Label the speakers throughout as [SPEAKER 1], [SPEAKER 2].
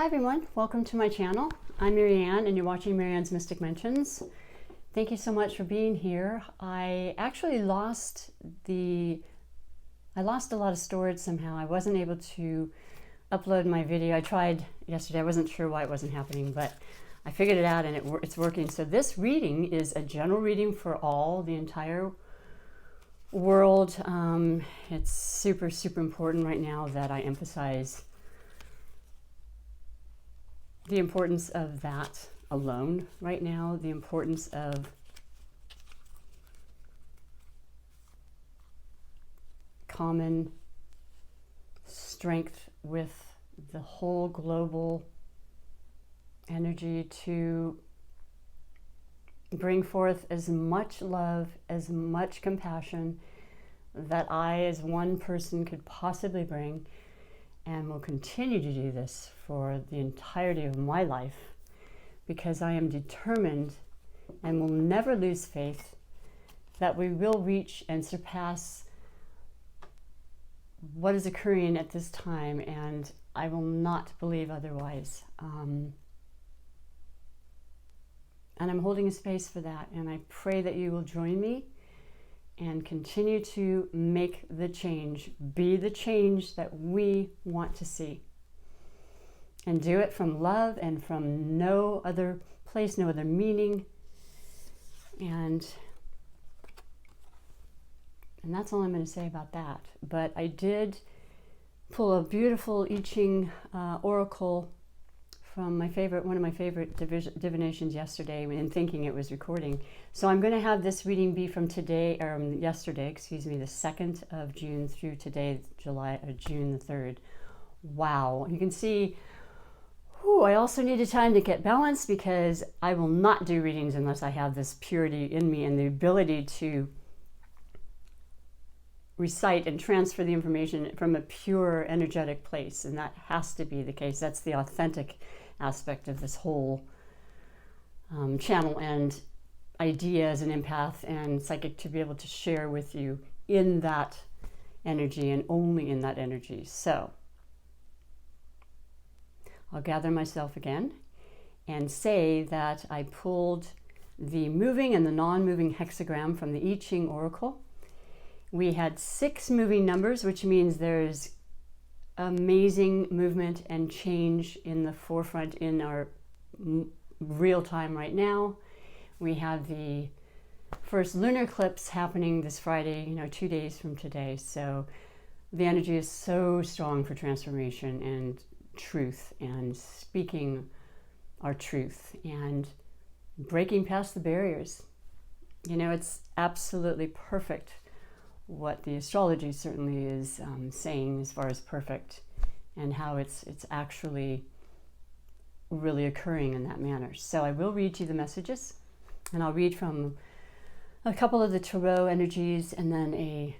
[SPEAKER 1] Hi everyone, welcome to my channel. I'm MaryAnne and you're watching MaryAnne's Mystic Mentions. Thank you so much for being here. I actually lost a lot of storage somehow. I wasn't able to upload my video. I tried yesterday. I wasn't sure why it wasn't happening, but I figured it out and it's working. So this reading is a general reading for the entire world. It's super important right now that I emphasize the importance of that alone right now, the importance of common strength with the whole global energy to bring forth as much love, as much compassion that I as one person could possibly bring, and will continue to do this for the entirety of my life, because I am determined and will never lose faith that we will reach and surpass what is occurring at this time, and I will not believe otherwise. And I'm holding a space for that, and I pray that you will join me and continue to make the change, be the change that we want to see. And do it from love and from no other place, no other meaning. And that's all I'm going to say about that. But I did pull a beautiful I Ching oracle from one of my favorite divinations yesterday, in thinking it was recording. So I'm going to have this reading be from yesterday, the 2nd of June through today, June the 3rd. Wow. You can see, I also needed time to get balanced, because I will not do readings unless I have this purity in me and the ability to recite and transfer the information from a pure energetic place, and that has to be the case. That's the authentic aspect of this whole channel and idea as an empath and psychic, to be able to share with you in that energy and only in that energy. So I'll gather myself again and say that I pulled the moving and the non-moving hexagram from the I Ching oracle. We had 6 moving numbers, which means there's amazing movement and change in the forefront in our real time right now. We have the first lunar eclipse happening this Friday, 2 days from today. So the energy is so strong for transformation and truth, and speaking our truth and breaking past the barriers. It's absolutely perfect what the astrology certainly is saying as far as perfect, and how it's actually really occurring in that manner. So I will read you the messages, and I'll read from a couple of the tarot energies, and then a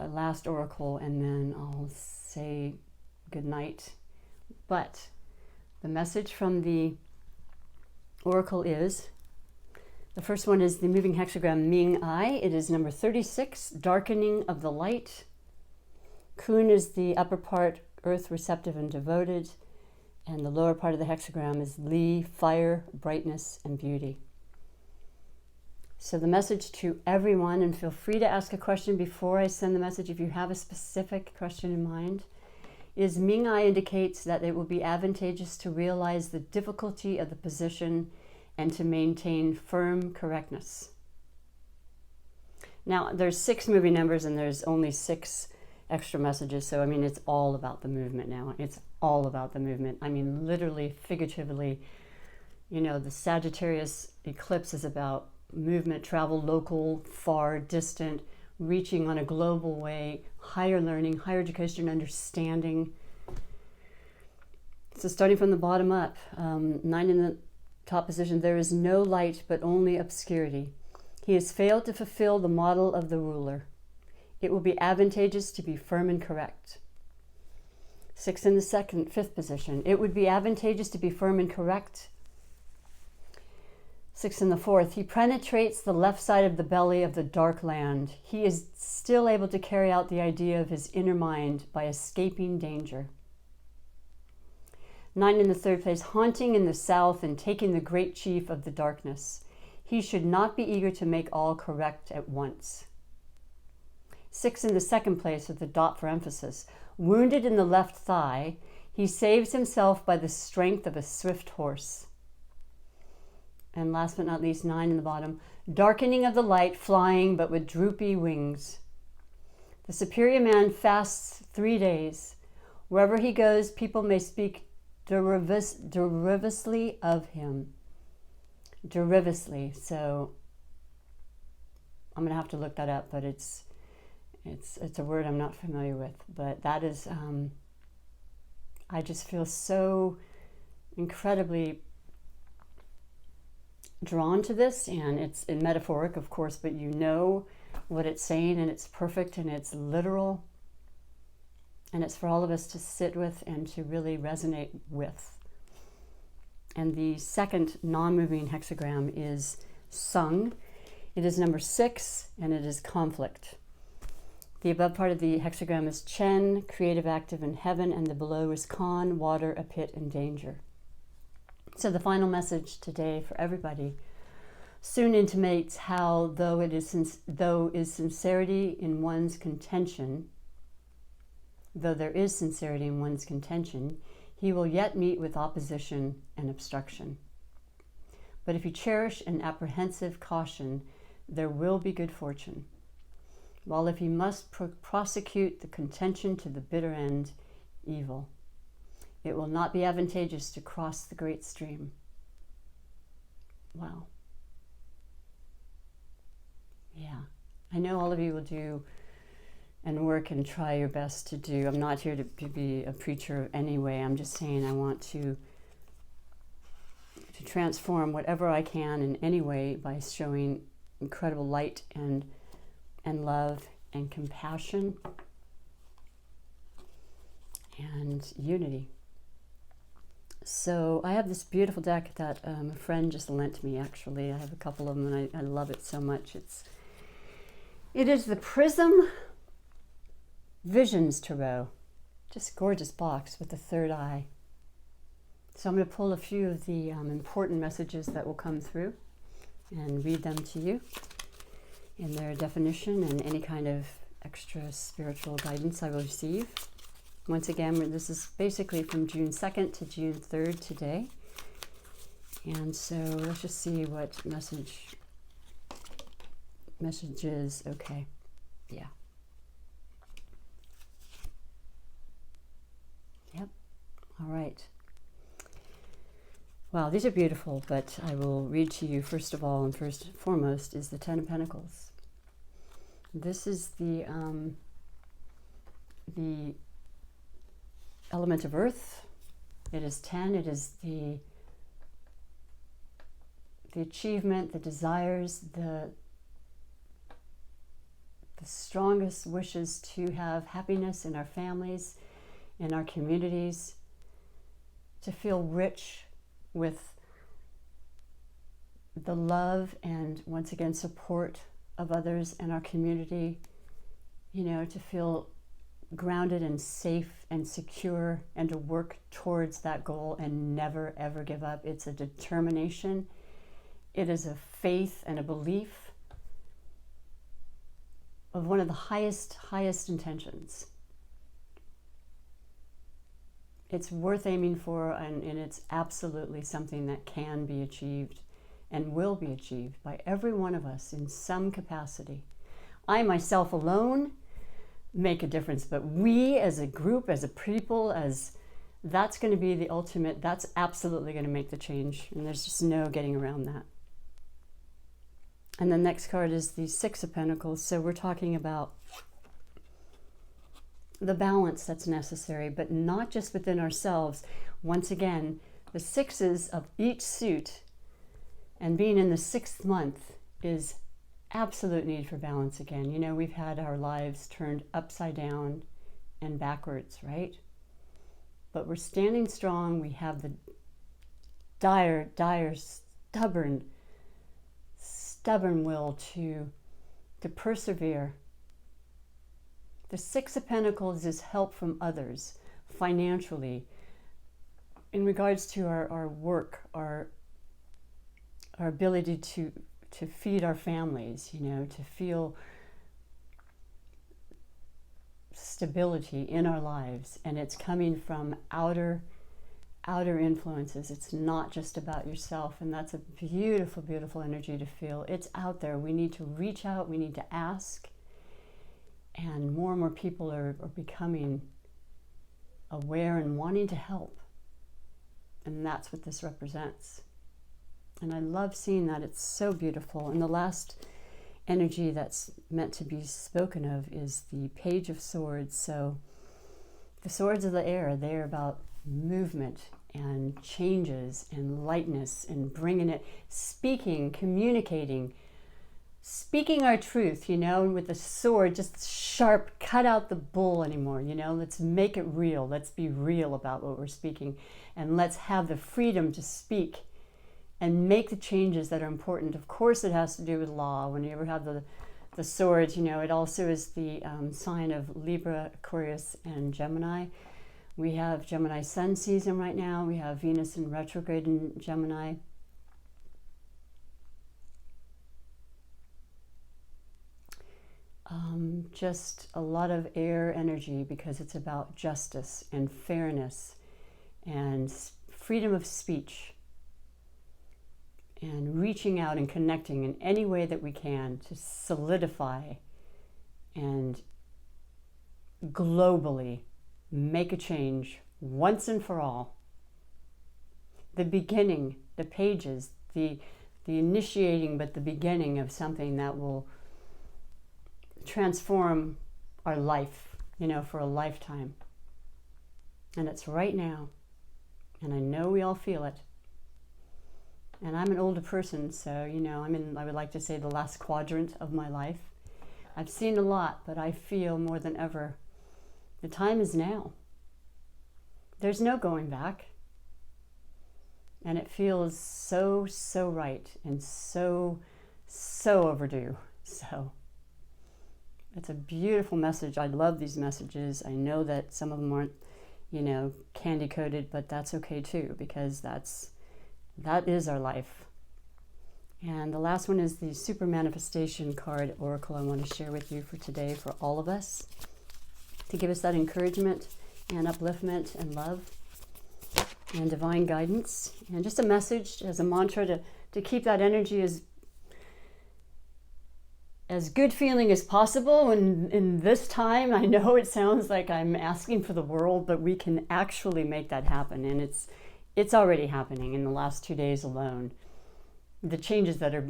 [SPEAKER 1] last oracle, and then I'll say good night. But the message from the oracle is, the first one is the moving hexagram Ming I. It is number 36, darkening of the light. Kun is the upper part, earth, receptive and devoted. And the lower part of the hexagram is Li, fire, brightness, and beauty. So the message to everyone, and feel free to ask a question before I send the message if you have a specific question in mind, is Ming I indicates that it will be advantageous to realize the difficulty of the position and to maintain firm correctness. Now, there's 6 moving numbers and there's only 6 extra messages. So, it's all about the movement now. It's all about the movement. Literally, figuratively, the Sagittarius eclipse is about movement, travel, local, far, distant, reaching on a global way, higher learning, higher education, understanding. So starting from the bottom up, 9 in the top position, there is no light but only obscurity. He has failed to fulfill the model of the ruler. It will be advantageous to be firm and correct. 6 in the 5th position, it would be advantageous to be firm and correct. 6 in the 4th, he penetrates the left side of the belly of the dark land. He is still able to carry out the idea of his inner mind by escaping danger. 9 in the third place, haunting in the south and taking the great chief of the darkness. He should not be eager to make all correct at once. 6 in the second place with the dot for emphasis, wounded in the left thigh, he saves himself by the strength of a swift horse. And last but not least, 9 in the bottom, darkening of the light, flying but with droopy wings. The superior man fasts 3 days. Wherever he goes, people may speak derivously of him. Derivously. So I'm going to have to look that up, but it's a word I'm not familiar with. But that is, I just feel so incredibly drawn to this, and it's in metaphoric, of course, but you know what it's saying, and it's perfect, and it's literal, and it's for all of us to sit with and to really resonate with. And the second non-moving hexagram is sung. It is number 6, and it is conflict. The above part of the hexagram is Chen, creative, active, in heaven, and the below is Kan, water, a pit, and danger. So the final message today for everybody soon intimates how, though is sincerity in one's contention, though there is sincerity in one's contention, he will yet meet with opposition and obstruction. But if you cherish an apprehensive caution, there will be good fortune. While if he must prosecute the contention to the bitter end, evil. It will not be advantageous to cross the great stream. Wow. Yeah. I know all of you will do and work and try your best to do. I'm not here to be a preacher anyway. I'm just saying I want to transform whatever I can in any way by showing incredible light and love and compassion and unity. So I have this beautiful deck that a friend just lent me, actually. I have a couple of them, and I love it so much. It is the Prism Visions Tarot. Just gorgeous box with the third eye. So I'm going to pull a few of the important messages that will come through and read them to you in their definition and any kind of extra spiritual guidance I will receive. Once again, this is basically from June 2nd to June 3rd today. And so let's just see what messages. Okay. Yeah. Yep. All right. Wow, these are beautiful, but I will read to you first of all, and first and foremost is the Ten of Pentacles. This is the element of earth. It is 10. It is the achievement, the desires, the strongest wishes to have happiness in our families, in our communities, to feel rich with the love and, once again, support of others in our community, you know, to feel grounded and safe and secure, and to work towards that goal and never ever give up. It's a determination. It is a faith and a belief of one of the highest intentions. It's worth aiming for, and it's absolutely something that can be achieved and will be achieved by every one of us in some capacity. I myself alone make a difference, but we as a group, as a people, that's going to be the ultimate, that's absolutely going to make the change, and there's just no getting around that. And the next card is the Six of Pentacles. So we're talking about the balance that's necessary, but not just within ourselves. Once again, the sixes of each suit and being in the 6th month is absolute need for balance again. You know, we've had our lives turned upside down and backwards, right? But we're standing strong. We have the dire, stubborn will to persevere. The Six of Pentacles is help from others, financially, in regards to our work, our ability to feed our families, you know, to feel stability in our lives, and it's coming from outer influences. It's not just about yourself, and that's a beautiful, beautiful energy to feel. It's out there. We need to reach out, we need to ask, and more people are becoming aware and wanting to help, and that's what this represents. And I love seeing that. It's so beautiful. And the last energy that's meant to be spoken of is the Page of Swords. So the swords of the air, they're about movement and changes and lightness and bringing it, speaking, communicating, speaking our truth, you know, and with the sword, just sharp, cut out the bull anymore, you know, let's make it real. Let's be real about what we're speaking, and let's have the freedom to speak and make the changes that are important. Of course, it has to do with law. When you ever have the swords, you know, it also is the sign of Libra, Aquarius, and Gemini. We have Gemini sun season right now. We have Venus in retrograde in Gemini. Just a lot of air energy, because it's about justice and fairness and freedom of speech, and reaching out and connecting in any way that we can to solidify and globally make a change once and for all. The beginning, the pages, the initiating, but the beginning of something that will transform our life, you know, for a lifetime. And it's right now. And I know we all feel it. And I'm an older person, so, you know, I would like to say, the last quadrant of my life. I've seen a lot, but I feel more than ever, the time is now. There's no going back. And it feels so, so right, and so, so overdue. So it's a beautiful message. I love these messages. I know that some of them aren't, you know, candy coated, but that's okay too, because that is our life. And the last one is the Super Manifestation card oracle I want to share with you for today, for all of us, to give us that encouragement and upliftment and love and divine guidance, and just a message as a mantra to keep that energy as good feeling as possible. And in this time, I know it sounds like I'm asking for the world, but we can actually make that happen. And it's already happening in the last 2 days alone. The changes that are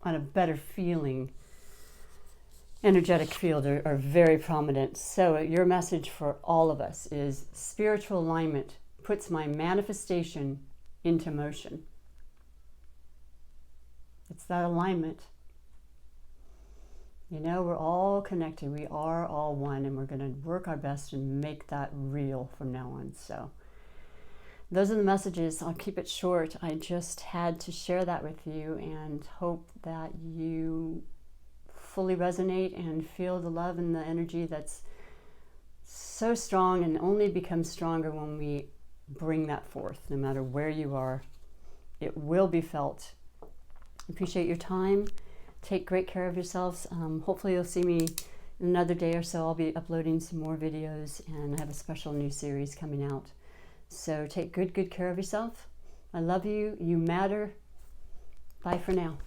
[SPEAKER 1] on a better feeling energetic field are very prominent. So your message for all of us is spiritual alignment puts my manifestation into motion. It's that alignment. You know, we're all connected. We are all one, and we're going to work our best to make that real from now on. So those are the messages. I'll keep it short. I just had to share that with you, and hope that you fully resonate and feel the love and the energy that's so strong, and only becomes stronger when we bring that forth. No matter where you are, it will be felt. Appreciate your time. Take great care of yourselves. Hopefully you'll see me in another day or so. I'll be uploading some more videos, and I have a special new series coming out. So take good care of yourself. I love you. You matter. Bye for now.